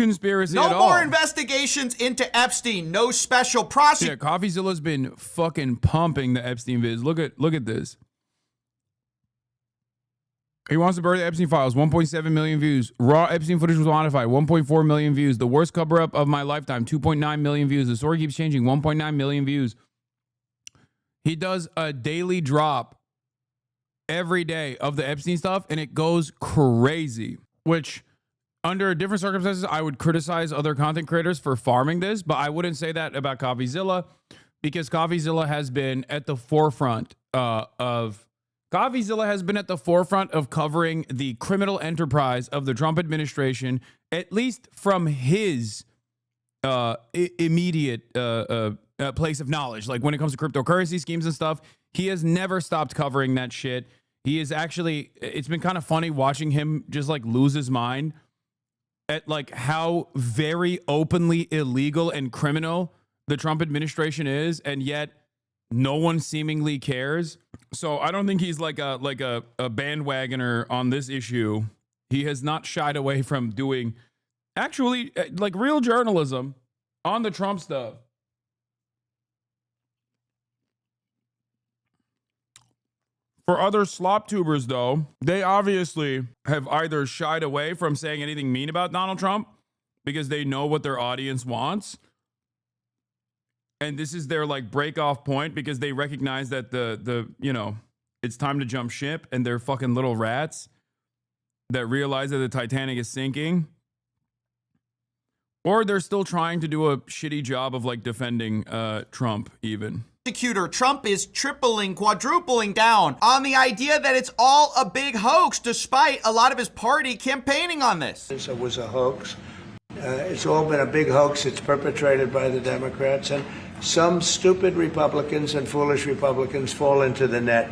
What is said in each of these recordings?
conspiracy No at all. more investigations into Epstein. No special prosecutor. Yeah, Coffeezilla's been fucking pumping the Epstein vids. Look at this. He wants to bury the Epstein files. 1.7 million views. Raw Epstein footage was modified. 1.4 million views. The worst cover-up of my lifetime. 2.9 million views. The story keeps changing. 1.9 million views. He does a daily drop every day of the Epstein stuff, and it goes crazy. Which, under different circumstances, I would criticize other content creators for farming this, but I wouldn't say that about Coffeezilla, because Coffeezilla has been at the forefront of covering the criminal enterprise of the Trump administration, at least from his immediate place of knowledge. Like when it comes to cryptocurrency schemes and stuff, he has never stopped covering that shit. He is actually, it's been kind of funny watching him just like lose his mind at like how very openly illegal and criminal the Trump administration is, and yet no one seemingly cares. So I don't think he's like a bandwagoner on this issue. He has not shied away from doing actually like real journalism on the Trump stuff. For other slop tubers, though, they obviously have either shied away from saying anything mean about Donald Trump because they know what their audience wants. And this is their like break off point because they recognize that the it's time to jump ship, and they're fucking little rats that realize that the Titanic is sinking. Or they're still trying to do a shitty job of like defending Trump even. Trump is tripling, quadrupling down on the idea that it's all a big hoax, despite a lot of his party campaigning on this. It was a hoax. It's all been a big hoax. It's perpetrated by the Democrats, and some stupid Republicans and foolish Republicans fall into the net,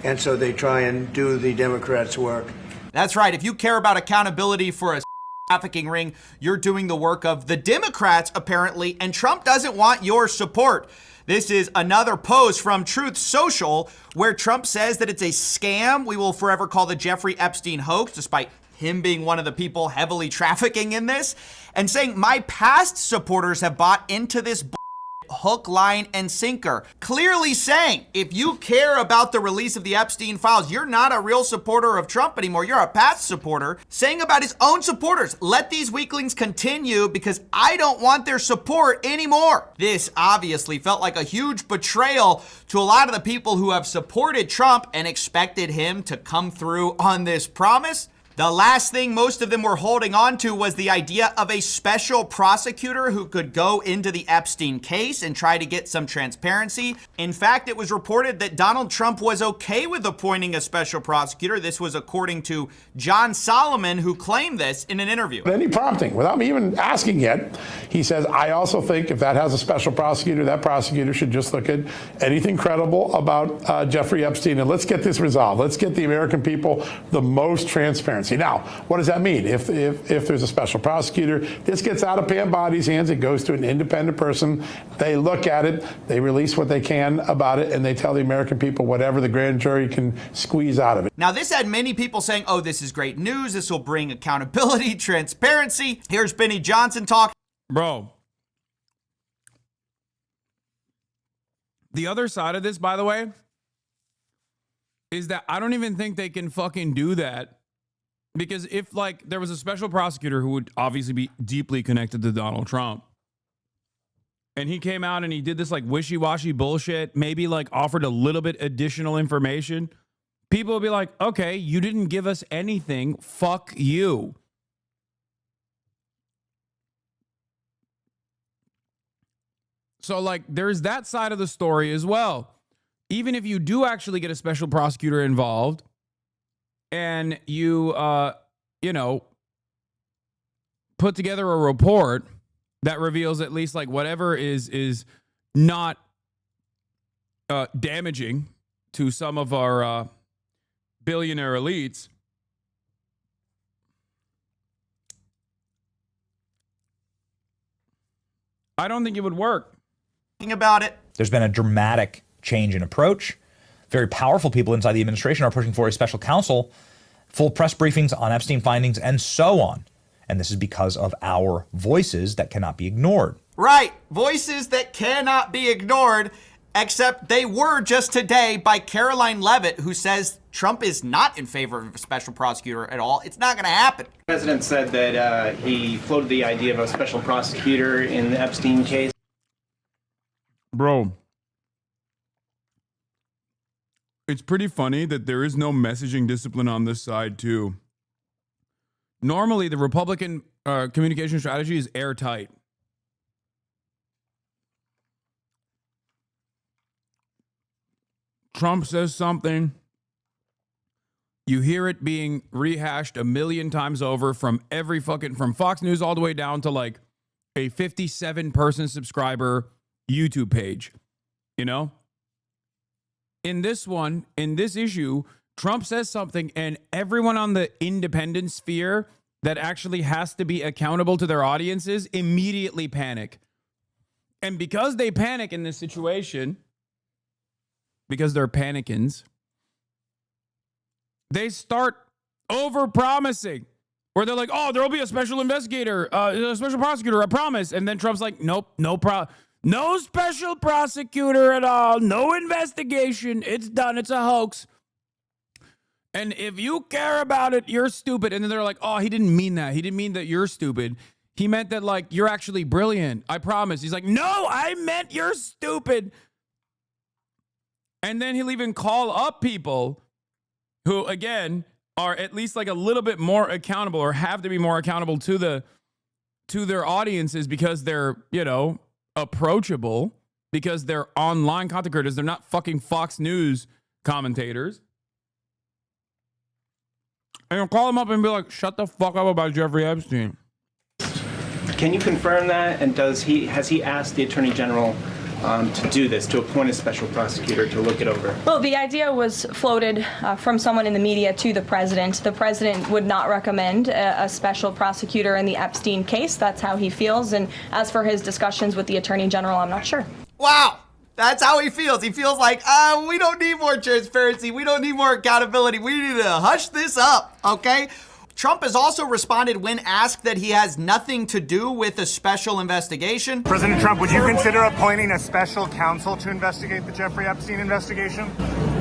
and so they try and do the Democrats' work. That's right. If you care about accountability for a trafficking ring, you're doing the work of the Democrats, apparently, and Trump doesn't want your support. This is another post from Truth Social where Trump says that it's a scam. We will forever call the Jeffrey Epstein hoax, despite him being one of the people heavily trafficking in this, and saying my past supporters have bought into this hook, line, and sinker. Clearly saying, if you care about the release of the Epstein files, you're not a real supporter of Trump anymore. You're a past supporter. Saying about his own supporters, let these weaklings continue because I don't want their support anymore. This obviously felt like a huge betrayal to a lot of the people who have supported Trump and expected him to come through on this promise. The last thing most of them were holding on to was the idea of a special prosecutor who could go into the Epstein case and try to get some transparency. In fact, it was reported that Donald Trump was okay with appointing a special prosecutor. This was according to John Solomon, who claimed this in an interview. Any prompting, without me even asking yet, he says, I also think if that has a special prosecutor, that prosecutor should just look at anything credible about Jeffrey Epstein, and let's get this resolved. Let's get the American people the most transparency. Now, what does that mean? If there's a special prosecutor, this gets out of Pam Body's hands. It goes to an independent person. They look at it. They release what they can about it, and they tell the American people whatever the grand jury can squeeze out of it. Now, this had many people saying, oh, this is great news. This will bring accountability, transparency. Here's Benny Johnson talking. Bro. The other side of this, by the way, is that I don't even think they can fucking do that. Because if, like, there was a special prosecutor who would obviously be deeply connected to Donald Trump, and he came out and he did this, like, wishy-washy bullshit, maybe, like, offered a little bit additional information, people would be like, okay, you didn't give us anything, fuck you. So, like, there's that side of the story as well. Even if you do actually get a special prosecutor involved, and you, put together a report that reveals at least like whatever is not damaging to some of our billionaire elites. I don't think it would work. About it. There's been a dramatic change in approach. Very powerful people inside the administration are pushing for a special counsel, full press briefings on Epstein findings, and so on. And this is because of our voices that cannot be ignored. Right. Voices that cannot be ignored, except they were just today by Caroline Leavitt, who says Trump is not in favor of a special prosecutor at all. It's not going to happen. The president said that he floated the idea of a special prosecutor in the Epstein case. Bro, it's pretty funny that there is no messaging discipline on this side, too. Normally, the Republican communication strategy is airtight. Trump says something. You hear it being rehashed a million times over from from Fox News all the way down to like a 57-person subscriber YouTube page. You know? In this issue, Trump says something and everyone on the independent sphere that actually has to be accountable to their audiences immediately panic. And because they panic in this situation, because they're panicins, they start over-promising. Where they're like, oh, there will be a special investigator, a special prosecutor, I promise. And then Trump's like, nope, no special prosecutor at all, no investigation, it's done, it's a hoax. And if you care about it, you're stupid. And then they're like, oh, he didn't mean that. He didn't mean that you're stupid. He meant that, like, you're actually brilliant. I promise. He's like, no, I meant you're stupid. And then he'll even call up people who, again, are at least like a little bit more accountable or have to be more accountable to their audiences because they're, you know, approachable, because they're online content creators. They're not fucking Fox News commentators. And you'll call them up and be like, shut the fuck up about Jeffrey Epstein. Can you confirm that? And has he asked the Attorney General to do this, to appoint a special prosecutor to look it over? Well, the idea was floated from someone in the media to the president. The president would not recommend a special prosecutor in the Epstein case. That's how he feels. And as for his discussions with the Attorney General, I'm not sure. Wow. That's how he feels. He feels like, we don't need more transparency. We don't need more accountability. We need to hush this up, okay? Trump has also responded when asked that he has nothing to do with a special investigation. President Trump, would you consider appointing a special counsel to investigate the Jeffrey Epstein investigation?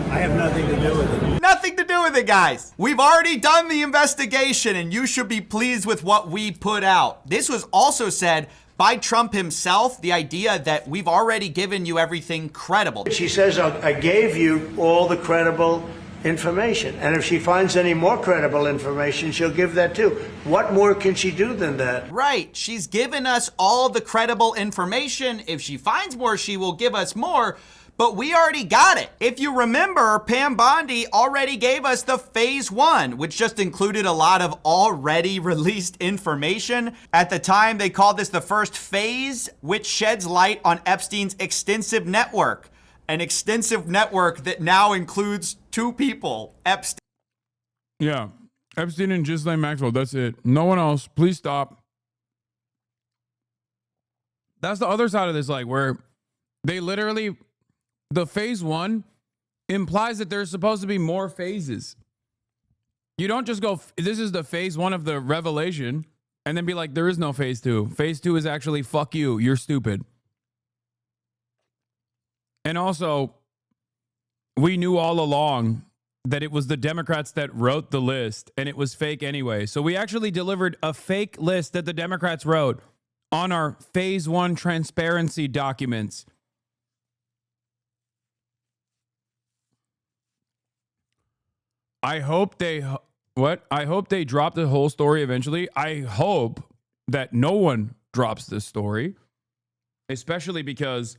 I have nothing to do with it. Nothing to do with it, guys. We've already done the investigation, and you should be pleased with what we put out. This was also said by Trump himself, the idea that we've already given you everything credible. She says, I gave you all the credible information. And if she finds any more credible information, she'll give that too. What more can she do than that? Right. She's given us all the credible information. If she finds more, she will give us more. But we already got it. If you remember, Pam Bondi already gave us the phase 1, which just included a lot of already released information. At the time, they called this the first phase, which sheds light on Epstein's extensive network. An extensive network that now includes 2 people, Epstein. Yeah, Epstein and Ghislaine Maxwell, that's it. No one else. Please stop. That's the other side of this, like, where they literally... The phase 1 implies that there's supposed to be more phases. You don't just go, this is the phase 1 of the revelation, and then be like, there is no phase 2. Phase 2 is actually, fuck you, you're stupid. And also, we knew all along that it was the Democrats that wrote the list, and it was fake anyway. So we actually delivered a fake list that the Democrats wrote on our phase 1 transparency documents. I hope they drop the whole story eventually. I hope that no one drops this story, especially because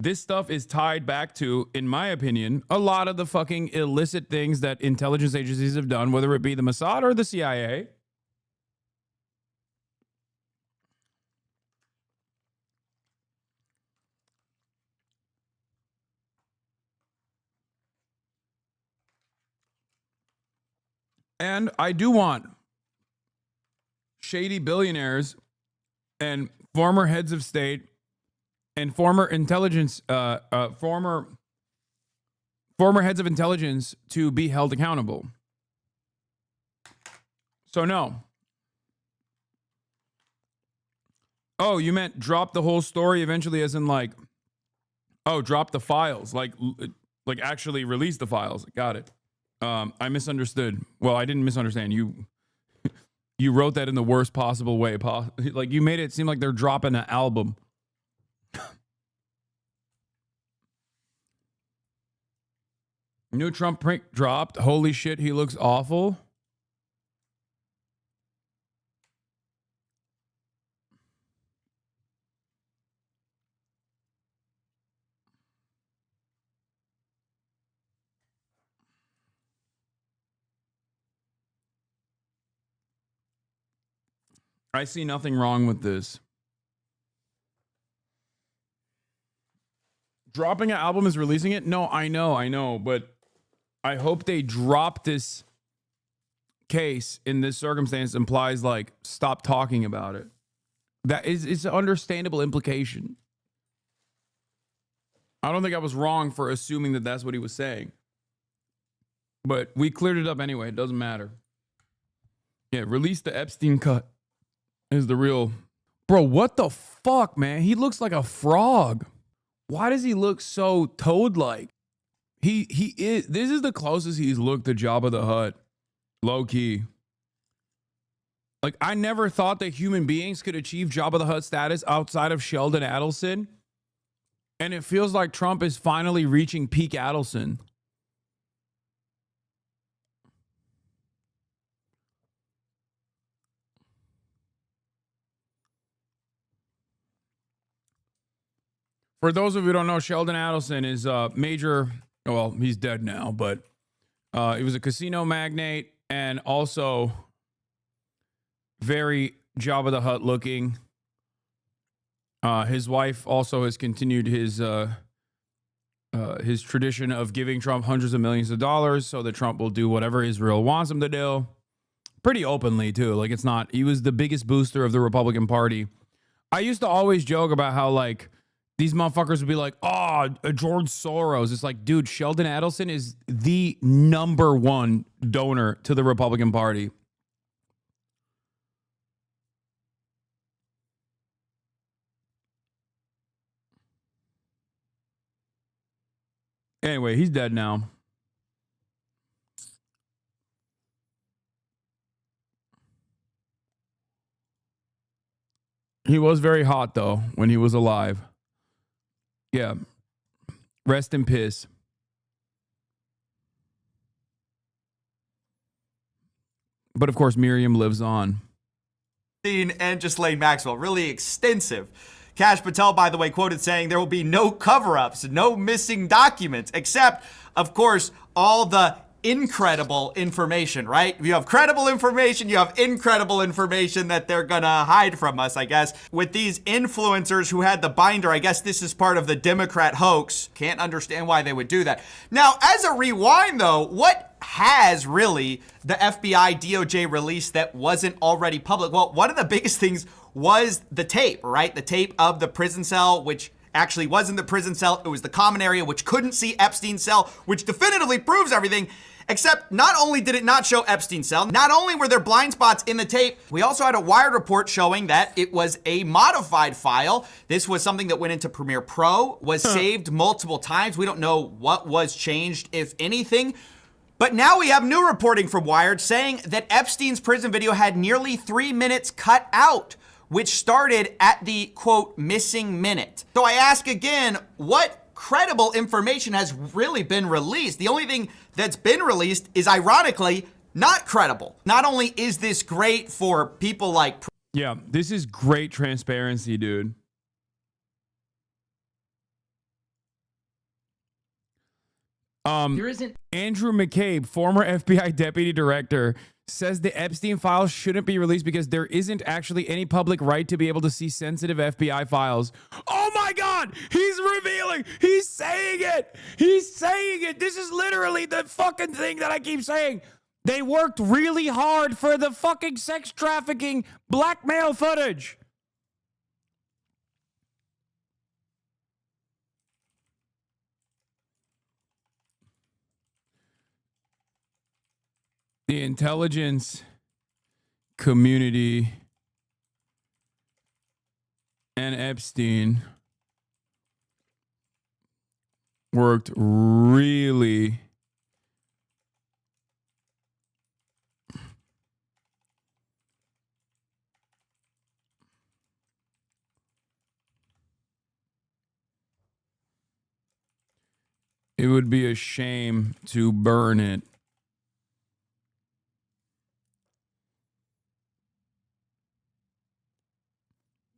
this stuff is tied back to, in my opinion, a lot of the fucking illicit things that intelligence agencies have done, whether it be the Mossad or the CIA. And I do want shady billionaires and former heads of state and former intelligence, former heads of intelligence to be held accountable. So no, Oh, you meant drop the whole story eventually, as in like, oh, drop the files, like actually release the files. Got it. I misunderstood. Well, I didn't misunderstand you. You wrote that in the worst possible way. Like you made it seem like they're dropping an album. New Trump prank dropped. Holy shit, he looks awful. I see nothing wrong with this. Dropping an album is releasing it? No, I know, but I hope they drop this case in this circumstance implies like stop talking about it. That is, it's an understandable implication. I don't think I was wrong for assuming that that's what he was saying. But we cleared it up anyway. It doesn't matter. Yeah, release the Epstein cut is the real. Bro, what the fuck, man? He looks like a frog. Why does he look so toad-like? He is. This is the closest he's looked to Jabba the Hutt. Low key. Like, I never thought that human beings could achieve Jabba the Hutt status outside of Sheldon Adelson. And it feels like Trump is finally reaching peak Adelson. For those of you who don't know, Sheldon Adelson is a major, well, he's dead now, but he was a casino magnate and also very Jabba the Hutt looking. His wife also has continued his tradition of giving Trump hundreds of millions of dollars so that Trump will do whatever Israel wants him to do. Pretty openly, too. Like, it's not, he was the biggest booster of the Republican Party. I used to always joke about how, like, these motherfuckers would be like, oh, George Soros. It's like, dude, Sheldon Adelson is the #1 donor to the Republican Party. Anyway, he's dead now. He was very hot, though, when he was alive. Yeah. Rest in piss. But of course, Miriam lives on. And Ghislaine Maxwell, really extensive. Kash Patel, by the way, quoted saying there will be no cover-ups, no missing documents, except, of course, all the incredible information, right? You have credible information, you have incredible information that they're gonna hide from us, I guess. With these influencers who had the binder, I guess this is part of the Democrat hoax. Can't understand why they would do that. Now, as a rewind though, what has really the FBI DOJ released that wasn't already public? Well, one of the biggest things was the tape, right? The tape of the prison cell, which actually wasn't the prison cell. It was the common area, which couldn't see Epstein's cell, which definitively proves everything. Except not only did it not show Epstein's cell, not only were there blind spots in the tape, we also had a Wired report showing that it was a modified file. This was something that went into Premiere Pro, was saved multiple times. We don't know what was changed, if anything. But now we have new reporting from Wired saying that Epstein's prison video had nearly 3 minutes cut out, which started at the, quote, missing minute. So I ask again, what credible information has really been released? The only thing that's been released is, ironically, not credible. Not only is this great for people like... Yeah, this is great transparency, dude. There isn't... Andrew McCabe, former FBI deputy director, says the Epstein files shouldn't be released because there isn't actually any public right to be able to see sensitive FBI files. Oh my God, he's revealing, he's saying it. He's saying it. This is literally the fucking thing that I keep saying. They worked really hard for the fucking sex trafficking blackmail footage. The intelligence community and Epstein worked really it would be a shame to burn it.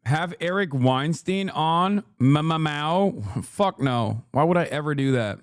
Have Eric Weinstein on? Mao? Fuck no. Why would I ever do that?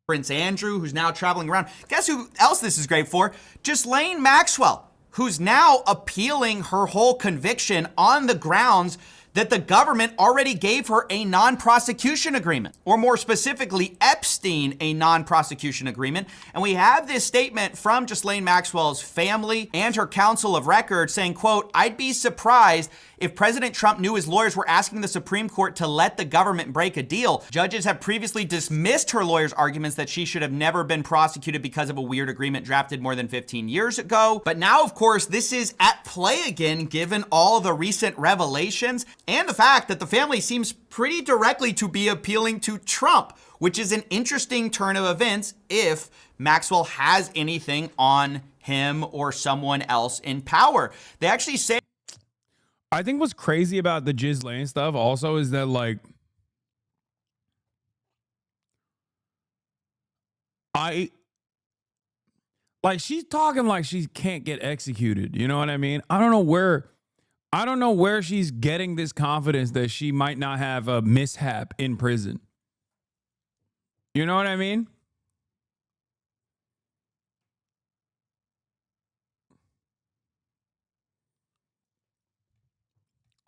Prince Andrew, who's now traveling around. Guess who else this is great for? Ghislaine Maxwell, who's now appealing her whole conviction on the grounds that the government already gave her a non-prosecution agreement, or more specifically, Epstein a non-prosecution agreement. And we have this statement from Ghislaine Maxwell's family and her counsel of record saying, quote, "I'd be surprised if President Trump knew his lawyers were asking the Supreme Court to let the government break a deal. Judges have previously dismissed her lawyers' arguments that she should have never been prosecuted because of a weird agreement drafted more than 15 years ago. But now, of course, this is at play again, given all the recent revelations and the fact that the family seems pretty directly to be appealing to Trump, which is an interesting turn of events if Maxwell has anything on him or someone else in power. They actually say, I think what's crazy about the Ghislaine stuff also is that, like, she's talking like she can't get executed. You know what I mean? I don't know where she's getting this confidence that she might not have a mishap in prison. You know what I mean?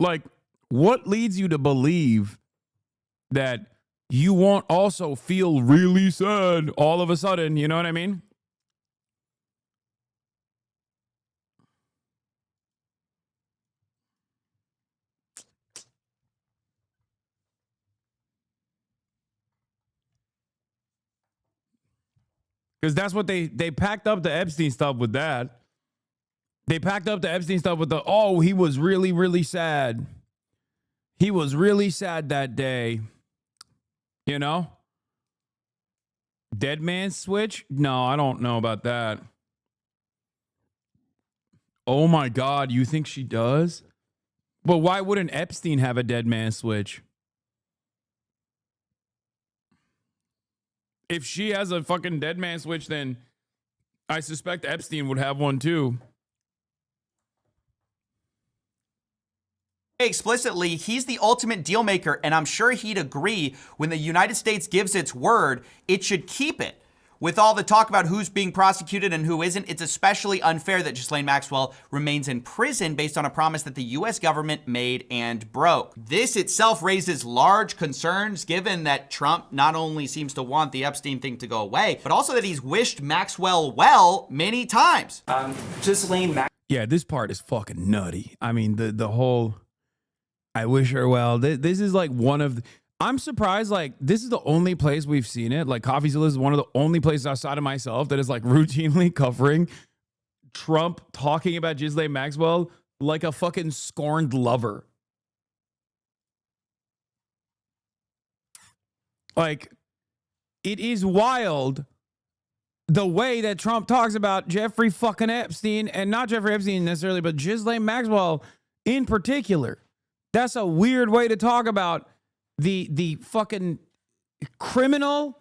Like, what leads you to believe that you won't also feel really sad all of a sudden? You know what I mean? Because that's what they packed up the Epstein stuff with that. They packed up the Epstein stuff with oh, he was really, really sad. He was really sad that day. You know? Dead man switch? No, I don't know about that. Oh my God, you think she does? But why wouldn't Epstein have a dead man switch? If she has a fucking dead man switch, then I suspect Epstein would have one too. explicitly, he's the ultimate deal maker, and I'm sure he'd agree when the United States gives its word, it should keep it. With all the talk about who's being prosecuted and who isn't, it's especially unfair that Ghislaine Maxwell remains in prison based on a promise that the U.S. government made and broke. This itself raises large concerns, given that Trump not only seems to want the Epstein thing to go away, but also that he's wished Maxwell well many times. Yeah, this part is fucking nutty. I mean, the whole, I wish her well. This is like one of I'm surprised, like, this is the only place we've seen it. Like, Coffeezilla is one of the only places outside of myself that is, like, routinely covering Trump talking about Ghislaine Maxwell like a fucking scorned lover. Like, it is wild the way that Trump talks about Jeffrey fucking Epstein, and not Jeffrey Epstein necessarily, but Ghislaine Maxwell in particular. That's a weird way to talk about the fucking criminal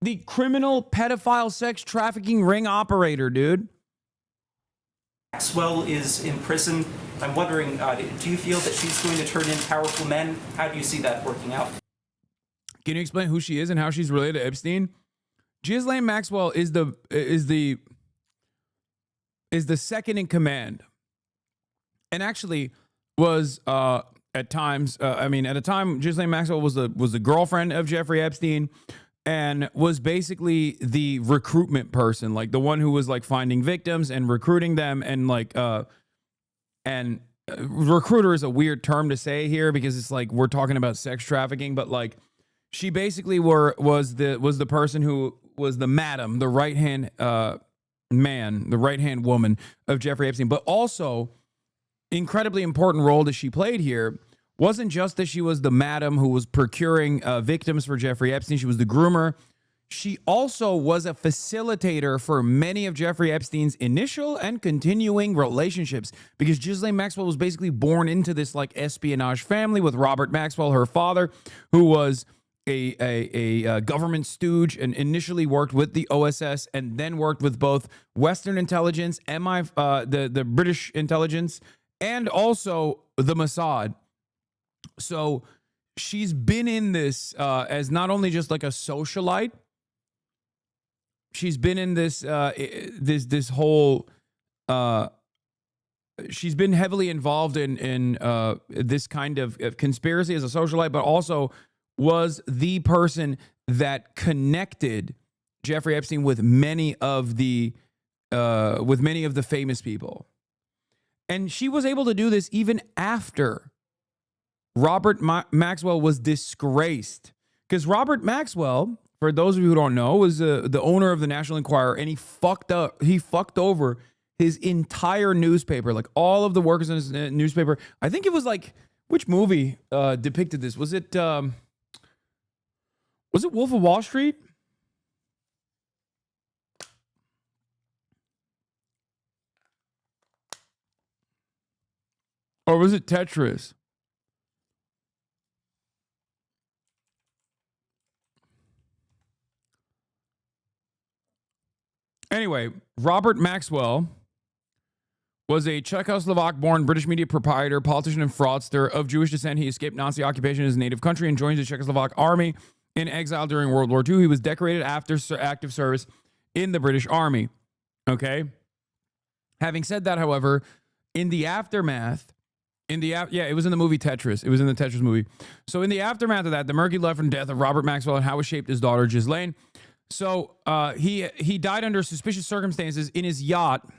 pedophile sex trafficking ring operator, dude. Maxwell is in prison. I'm wondering, do you feel that she's going to turn in powerful men? How do you see that working out? Can you explain who she is and how she's related to Epstein? Ghislaine Maxwell is the second in command, and actually was at times, at a time, Ghislaine Maxwell was the girlfriend of Jeffrey Epstein, and was basically the recruitment person, like the one who was like finding victims and recruiting them, and like recruiter is a weird term to say here because it's like we're talking about sex trafficking, but like she basically was the person who was the madam, the right hand man, the right-hand woman of Jeffrey Epstein, but also incredibly important role that she played here wasn't just that she was the madam who was procuring victims for Jeffrey Epstein. She was the groomer. She also was a facilitator for many of Jeffrey Epstein's initial and continuing relationships, because Ghislaine Maxwell was basically born into this like espionage family with Robert Maxwell, her father, who was a government stooge and initially worked with the OSS and then worked with both Western intelligence, the British intelligence, and also the Mossad. So she's been in this as not only just like a socialite. She's been in this this whole. She's been heavily involved in this kind of conspiracy as a socialite, but also was the person that connected Jeffrey Epstein with many of the famous people, and she was able to do this even after Robert Maxwell was disgraced, because Robert Maxwell, for those of you who don't know, was the owner of the National Enquirer, and he fucked over his entire newspaper, like all of the workers in his newspaper. I think it was like, which movie depicted this? Was it Wolf of Wall Street? Or was it Tetris? Anyway, Robert Maxwell was a Czechoslovak-born British media proprietor, politician, and fraudster of Jewish descent. He escaped Nazi occupation in his native country and joined the Czechoslovak army in exile during World War II. He was decorated after active service in the British Army. Okay? Having said that, however, in the aftermath, it was in the movie Tetris. It was in the Tetris movie. So in the aftermath of that, the murky love and death of Robert Maxwell and how it shaped his daughter, Ghislaine. So he died under suspicious circumstances in his yacht,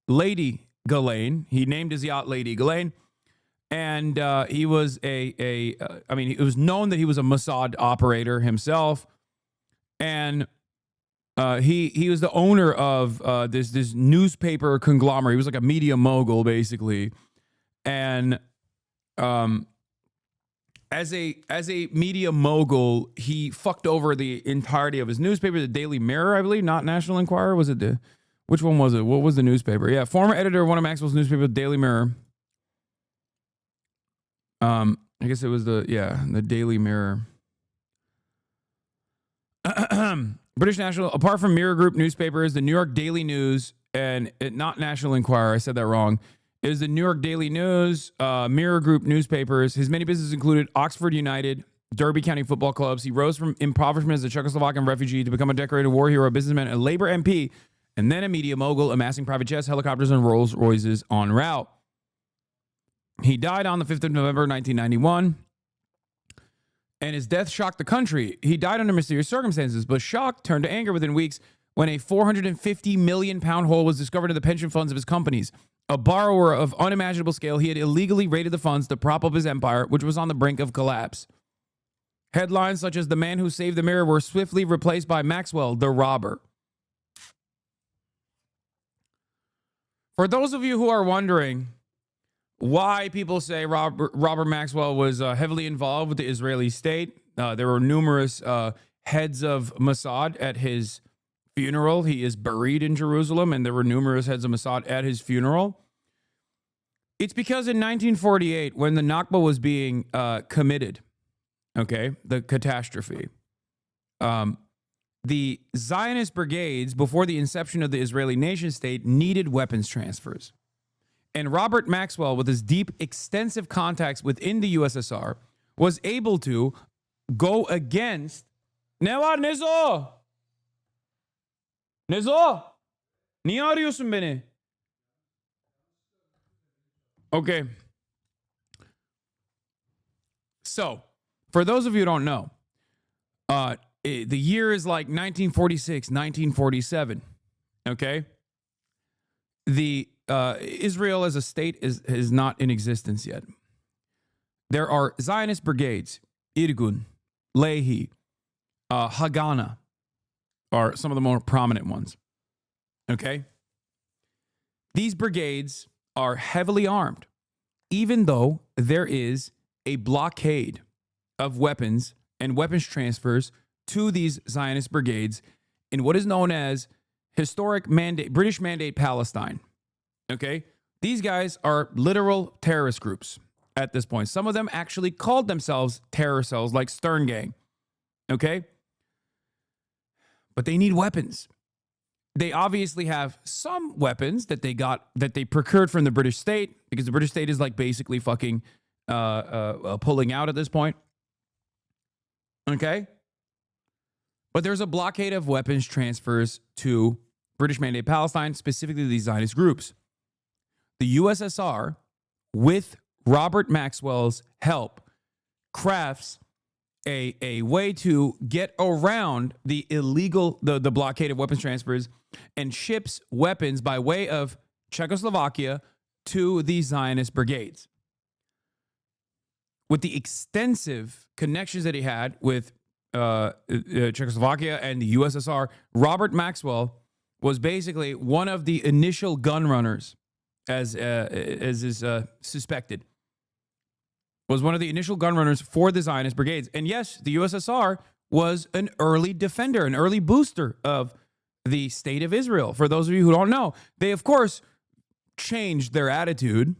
Lady Ghislaine. He named his yacht Lady Ghislaine. And he was it was known that he was a Mossad operator himself. And he was the owner of this newspaper conglomerate. He was like a media mogul, basically. And as a media mogul, he fucked over the entirety of his newspaper, the Daily Mirror, I believe, not National Enquirer. Was it which one was it? What was the newspaper? Yeah, former editor of one of Maxwell's newspapers, Daily Mirror. I guess it was the Daily Mirror. British National, apart from Mirror Group newspapers, the New York Daily News, and not National Enquirer, I said that wrong, is the New York Daily News, Mirror Group newspapers. His many businesses included Oxford United, Derby County football clubs. He rose from impoverishment as a Czechoslovakian refugee to become a decorated war hero, a businessman, a Labour MP, and then a media mogul, amassing private jets, helicopters, and Rolls Royces en route. He died on the 5th of November, 1991, and his death shocked the country. He died under mysterious circumstances, but shock turned to anger within weeks when a £450 million hole was discovered in the pension funds of his companies. A borrower of unimaginable scale, he had illegally raided the funds to prop up his empire, which was on the brink of collapse. Headlines such as "The Man Who Saved the Mirror" were swiftly replaced by "Maxwell, the Robber." For those of you who are wondering why people say Robert Maxwell was heavily involved with the Israeli state, there were numerous heads of Mossad at his funeral. He is buried in Jerusalem, and there were numerous heads of Mossad at his funeral. It's because in 1948, when the Nakba was being committed, the catastrophe, the Zionist brigades, before the inception of the Israeli nation state, needed weapons transfers. And Robert Maxwell, with his deep, extensive contacts within the USSR, was able to go against Nizo! Niye arıyorsun beni? Okay. So, for those of you who don't know, the year is like 1946, 1947. Okay? The Israel as a state is not in existence yet. There are Zionist brigades, Irgun, Lehi, Haganah, are some of the more prominent ones. Okay? These brigades are heavily armed, even though there is a blockade of weapons and weapons transfers to these Zionist brigades in what is known as historic mandate, British Mandate Palestine. Okay? These guys are literal terrorist groups at this point. Some of them actually called themselves terror cells like Stern Gang. Okay? But they need weapons. They obviously have some weapons that they procured from the British state, because the British state is like basically fucking pulling out at this point. Okay? But there's a blockade of weapons transfers to British Mandate Palestine, specifically these Zionist groups. The USSR, with Robert Maxwell's help, crafts a way to get around the illegal, the blockade of weapons transfers, and ships weapons by way of Czechoslovakia to the Zionist brigades. With the extensive connections that he had with Czechoslovakia and the USSR, Robert Maxwell was basically one of the initial gun runners, as is suspected. Was one of the initial gun runners for the Zionist brigades. And yes, the USSR was an early defender, an early booster of the state of Israel. For those of you who don't know, they, of course, changed their attitude.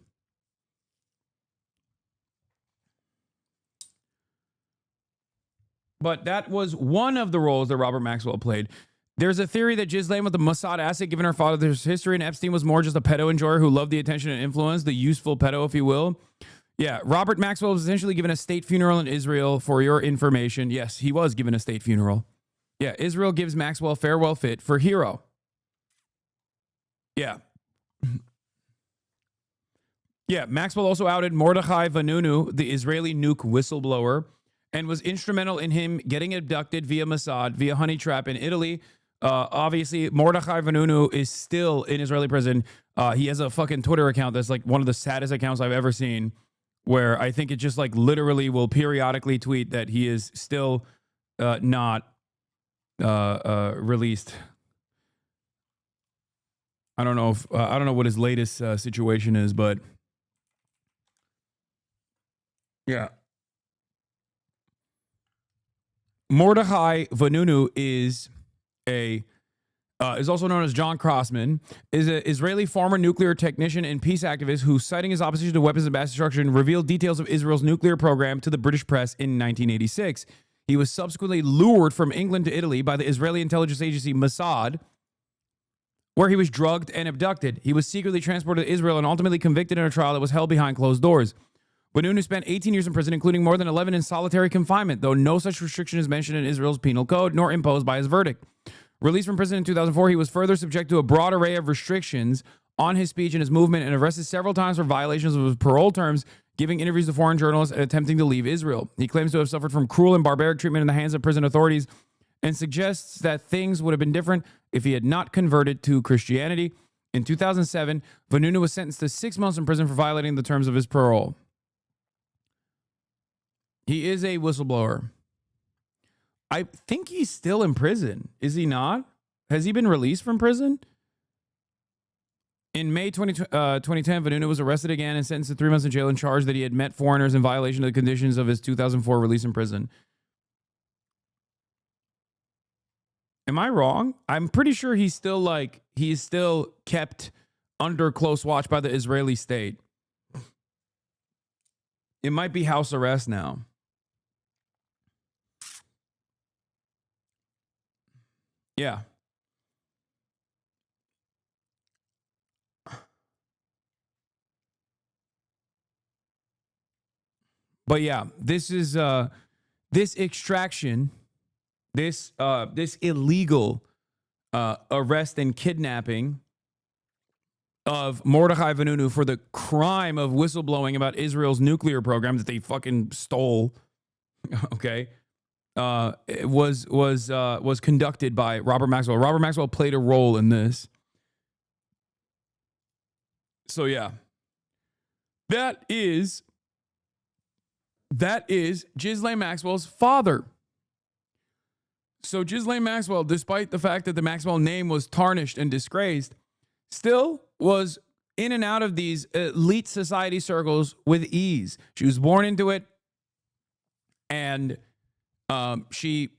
But that was one of the roles that Robert Maxwell played. There's a theory that Ghislaine was the Mossad asset given her father's history, and Epstein was more just a pedo enjoyer who loved the attention and influence, the useful pedo, if you will. Yeah, Robert Maxwell was essentially given a state funeral in Israel, for your information. Yes, he was given a state funeral. Yeah, Israel gives Maxwell farewell fit for hero. Yeah. Yeah, Maxwell also outed Mordechai Vanunu, the Israeli nuke whistleblower, and was instrumental in him getting abducted via Mossad, via honey trap in Italy. Obviously, Mordechai Vanunu is still in Israeli prison. He has a fucking Twitter account that's like one of the saddest accounts I've ever seen, where I think it just like literally will periodically tweet that he is still not released. I don't know if I don't know what his latest situation is, but yeah. Mordechai Vanunu is also known as John Crossman, is an Israeli former nuclear technician and peace activist who, citing his opposition to weapons of mass destruction, revealed details of Israel's nuclear program to the British press in 1986. He was subsequently lured from England to Italy by the Israeli intelligence agency Mossad, where he was drugged and abducted. He was secretly transported to Israel and ultimately convicted in a trial that was held behind closed doors. Vanunu spent 18 years in prison, including more than 11 in solitary confinement, though no such restriction is mentioned in Israel's penal code, nor imposed by his verdict. Released from prison in 2004, he was further subject to a broad array of restrictions on his speech and his movement, and arrested several times for violations of his parole terms, giving interviews to foreign journalists and attempting to leave Israel. He claims to have suffered from cruel and barbaric treatment in the hands of prison authorities, and suggests that things would have been different if he had not converted to Christianity. In 2007, Vanunu was sentenced to 6 months in prison for violating the terms of his parole. He is a whistleblower. I think he's still in prison. Is he not? Has he been released from prison? In May 2010, Vanunu was arrested again and sentenced to 3 months in jail and charged that he had met foreigners in violation of the conditions of his 2004 release in prison. Am I wrong? I'm pretty sure he's still kept under close watch by the Israeli state. It might be house arrest now. Yeah. But yeah, this is this extraction, this illegal arrest and kidnapping of Mordechai Vanunu for the crime of whistleblowing about Israel's nuclear program that they fucking stole. Okay. It was conducted by Robert Maxwell. Robert Maxwell played a role in this. So yeah, that is Ghislaine Maxwell's father. So Ghislaine Maxwell, despite the fact that the Maxwell name was tarnished and disgraced, still was in and out of these elite society circles with ease. She was born into it, and she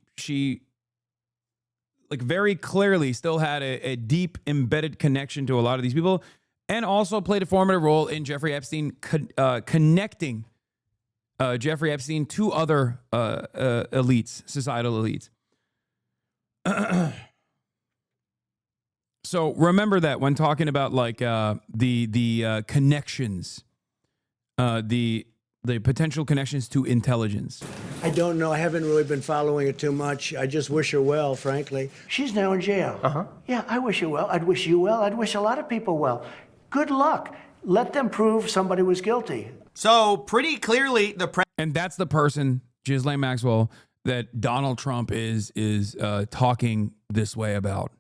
like very clearly still had a deep embedded connection to a lot of these people, and also played a formative role in Jeffrey Epstein connecting Jeffrey Epstein to other elites, societal elites. So remember that when talking about like the connections, the potential connections to intelligence. I don't know. I haven't really been following it too much. I just wish her well, frankly. She's now in jail. Yeah, I wish her well. I'd wish you well. I'd wish a lot of people well. Good luck. Let them prove somebody was guilty. So pretty clearly, and that's the person, Ghislaine Maxwell, that Donald Trump is talking this way about.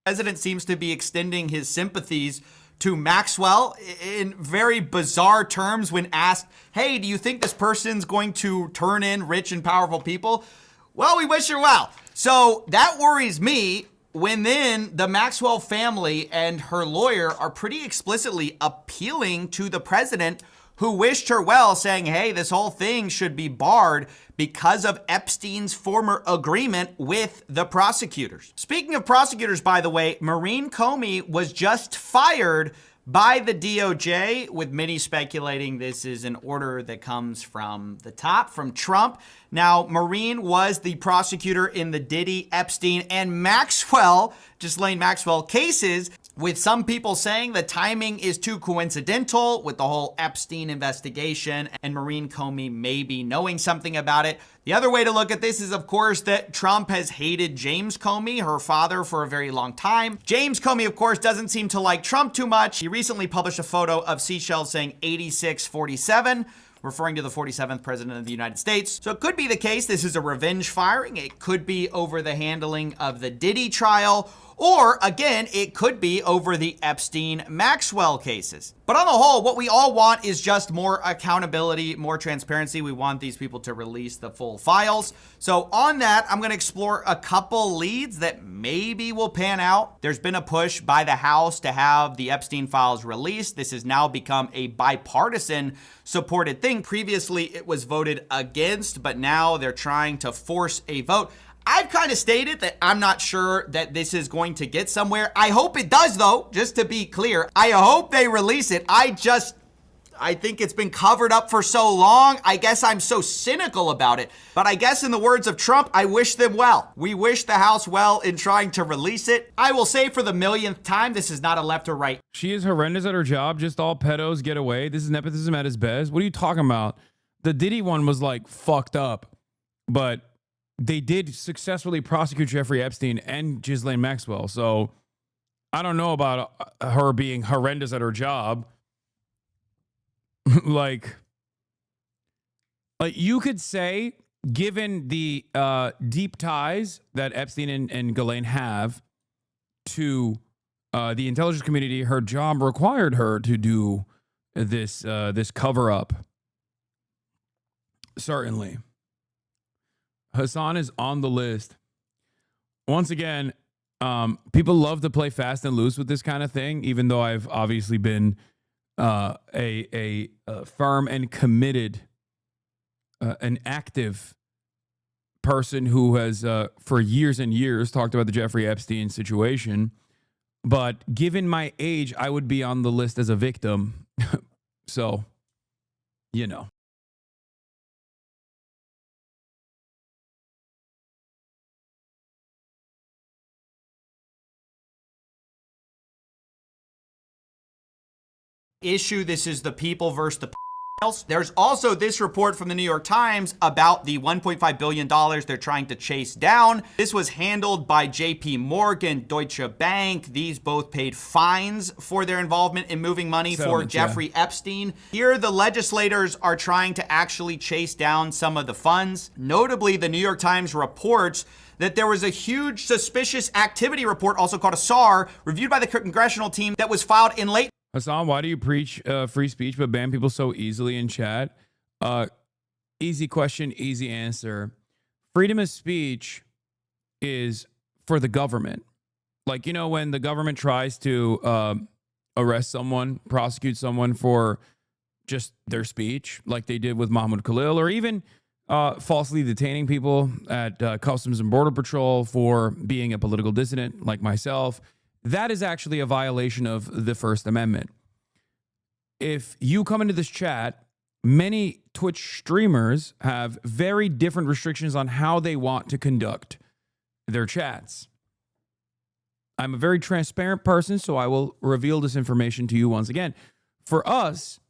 president seems to be extending his sympathies to Maxwell in very bizarre terms when asked, hey, do you think this person's going to turn in rich and powerful people? Well, we wish her well. So that worries me when then the Maxwell family and her lawyer are pretty explicitly appealing to the president, who wished her well, saying, hey, this whole thing should be barred because of Epstein's former agreement with the prosecutors. Speaking of prosecutors, by the way, Maureen Comey was just fired by the DOJ, with many speculating this is an order that comes from the top, from Trump. Now, Maureen was the prosecutor in the Diddy, Epstein, and Maxwell, Ghislaine Maxwell cases, with some people saying the timing is too coincidental with the whole Epstein investigation and Maureen Comey maybe knowing something about it. The other way to look at this is, of course, that Trump has hated James Comey, her father, for a very long time. James Comey, of course, doesn't seem to like Trump too much. He recently published a photo of Seychelles saying 8647, referring to the 47th president of the United States. So it could be the case this is a revenge firing. It could be over the handling of the Diddy trial. Or, again, it could be over the Epstein-Maxwell cases. But on the whole, what we all want is just more accountability, more transparency. We want these people to release the full files. So on that, I'm going to explore a couple leads that maybe will pan out. There's been a push by the House to have the Epstein files released. This has now become a bipartisan supported thing. Previously, it was voted against, but now they're trying to force a vote. I've kind of stated that I'm not sure that this is going to get somewhere. I hope it does, though, just to be clear. I hope they release it. I think it's been covered up for so long. I guess I'm so cynical about it. But I guess in the words of Trump, I wish them well. We wish the House well in trying to release it. I will say for the millionth time, this is not a left or right. She is horrendous at her job. Just all pedos get away. This is nepotism at its best. What are you talking about? The Diddy one was like fucked up, but they did successfully prosecute Jeffrey Epstein and Ghislaine Maxwell. So I don't know about her being horrendous at her job. like you could say, given the deep ties that Epstein and Ghislaine have to the intelligence community, her job required her to do this cover up. Certainly. Hassan is on the list. Once again, people love to play fast and loose with this kind of thing, even though I've obviously been a firm and committed, an active person who has, for years and years, talked about the Jeffrey Epstein situation. But given my age, I would be on the list as a victim. So, you know. Issue. This is the people versus the else. There's also this report from the New York Times about the $1.5 billion they're trying to chase down. This was handled by JP Morgan, Deutsche Bank. These both paid fines for their involvement in moving money for Jeffrey Epstein. Here, the legislators are trying to actually chase down some of the funds. Notably, the New York Times reports that there was a huge suspicious activity report, also called a SAR, reviewed by the congressional team that was filed in late. Hassan, why do you preach free speech but ban people so easily in chat? Easy question, easy answer. Freedom of speech is for the government. Like, you know, when the government tries to arrest someone, prosecute someone for just their speech, like they did with Mahmoud Khalil, or even falsely detaining people at Customs and Border Patrol for being a political dissident like myself, that is actually a violation of the First Amendment. If you come into this chat, many Twitch streamers have very different restrictions on how they want to conduct their chats. I'm a very transparent person, so I will reveal this information to you once again. For us,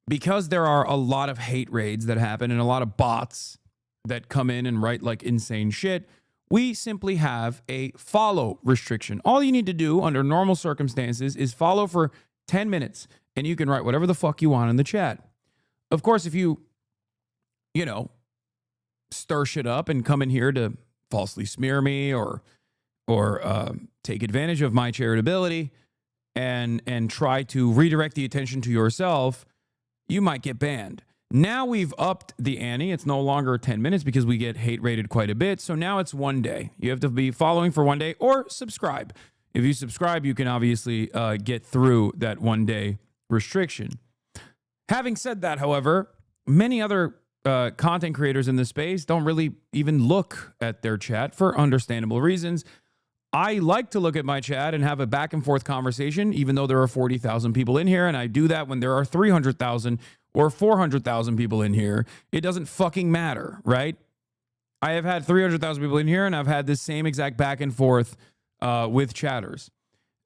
because there are a lot of hate raids that happen and a lot of bots that come in and write like insane shit, we simply have a follow restriction. All you need to do under normal circumstances is follow for 10 minutes, and you can write whatever the fuck you want in the chat. Of course, if you stir shit up and come in here to falsely smear me or take advantage of my charitability and try to redirect the attention to yourself, you might get banned. Now we've upped the ante. It's no longer 10 minutes because we get hate rated quite a bit. So now it's 1 day. You have to be following for 1 day or subscribe. If you subscribe, you can obviously get through that 1 day restriction. Having said that, however, many other content creators in this space don't really even look at their chat for understandable reasons. I like to look at my chat and have a back and forth conversation, even though there are 40,000 people in here. And I do that when there are 300,000 or 400,000 people in here. It doesn't fucking matter, right? I have had 300,000 people in here, and I've had this same exact back and forth with chatters.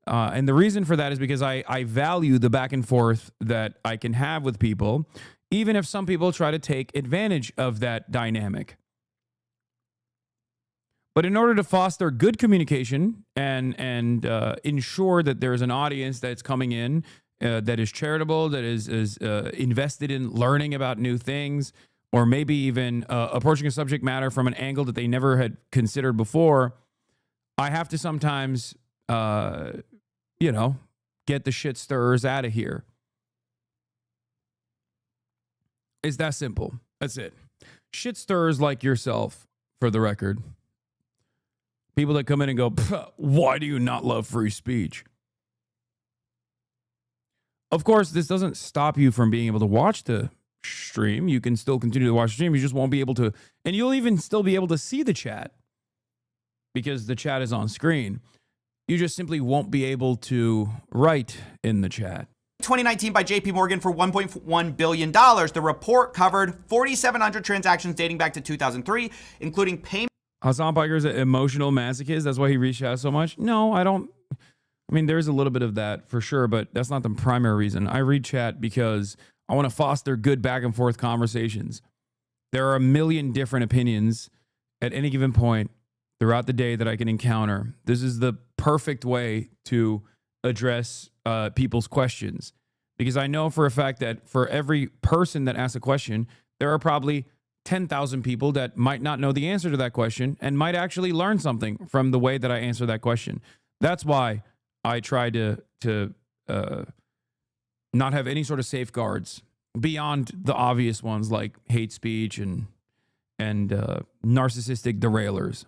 And the reason for that is because I value the back and forth that I can have with people, even if some people try to take advantage of that dynamic. But in order to foster good communication and ensure that there's an audience that's coming in that is charitable, that is invested in learning about new things, or maybe even approaching a subject matter from an angle that they never had considered before, I have to sometimes, get the shit stirrers out of here. It's that simple. That's it. Shit stirrers like yourself, for the record. People that come in and go, why do you not love free speech? Of course, this doesn't stop you from being able to watch the stream. You can still continue to watch the stream. You just won't be able to, and you'll even still be able to see the chat because the chat is on screen. You just simply won't be able to write in the chat. 2019 by JP Morgan for $1.1 billion. The report covered 4,700 transactions dating back to 2003, including payment. Hassan Piker's an emotional masochist. That's why he reached out so much. No, I don't. I mean, there's a little bit of that for sure, but that's not the primary reason. I read chat because I want to foster good back and forth conversations. There are a million different opinions at any given point throughout the day that I can encounter. This is the perfect way to address people's questions, because I know for a fact that for every person that asks a question, there are probably 10,000 people that might not know the answer to that question and might actually learn something from the way that I answer that question. That's why I try to not have any sort of safeguards beyond the obvious ones like hate speech and narcissistic derailers.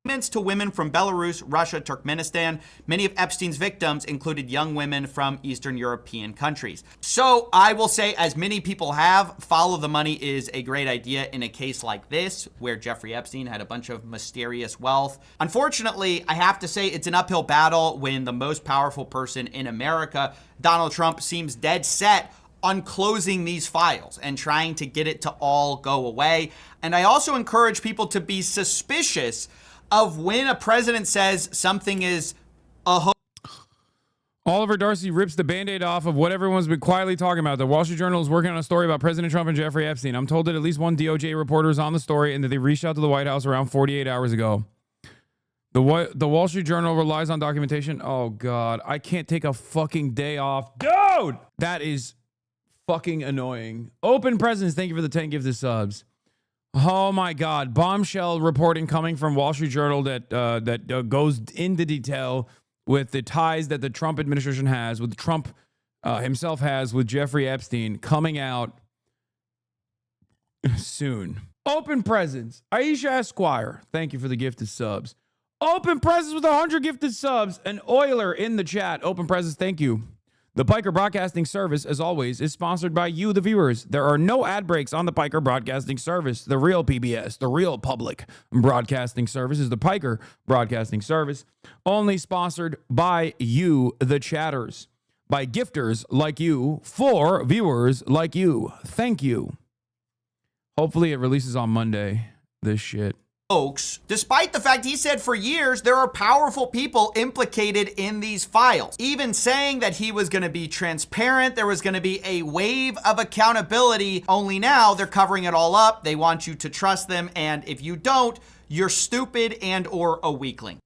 Payments to women from Belarus, Russia, Turkmenistan. Many of Epstein's victims included young women from Eastern European countries. So I will say, as many people have, follow the money is a great idea in a case like this, where Jeffrey Epstein had a bunch of mysterious wealth. Unfortunately, I have to say it's an uphill battle when the most powerful person in America, Donald Trump, seems dead set on closing these files and trying to get it to all go away. And I also encourage people to be suspicious of when a president says something is a hoax. Oliver Darcy rips the Band-Aid off of what everyone's been quietly talking about. The Wall Street Journal is working on a story about President Trump and Jeffrey Epstein. I'm told that at least one DOJ reporter is on the story and that they reached out to the White House around 48 hours ago. The Wall Street Journal relies on documentation. Oh, God. I can't take a fucking day off. Dude! That is fucking annoying. Open Presence, thank you for the 10 gifted subs. Oh my God! Bombshell reporting coming from Wall Street Journal that goes into detail with the ties that the Trump administration has, with Trump himself has with Jeffrey Epstein, coming out soon. Open Presence. Aisha Esquire, thank you for the gifted subs. Open Presses with 100 gifted subs. An Oiler in the chat. Open Presses, thank you. The Piker Broadcasting Service, as always, is sponsored by you, the viewers. There are no ad breaks on the Piker Broadcasting Service. The real PBS, the real public broadcasting service is the Piker Broadcasting Service. Only sponsored by you, the chatters. By gifters like you, for viewers like you. Thank you. Hopefully it releases on Monday, this shit. Folks, despite the fact he said for years there are powerful people implicated in these files, even saying that he was going to be transparent, there was going to be a wave of accountability, only now they're covering it all up. They want you to trust them, and if you don't, you're stupid and or a weakling.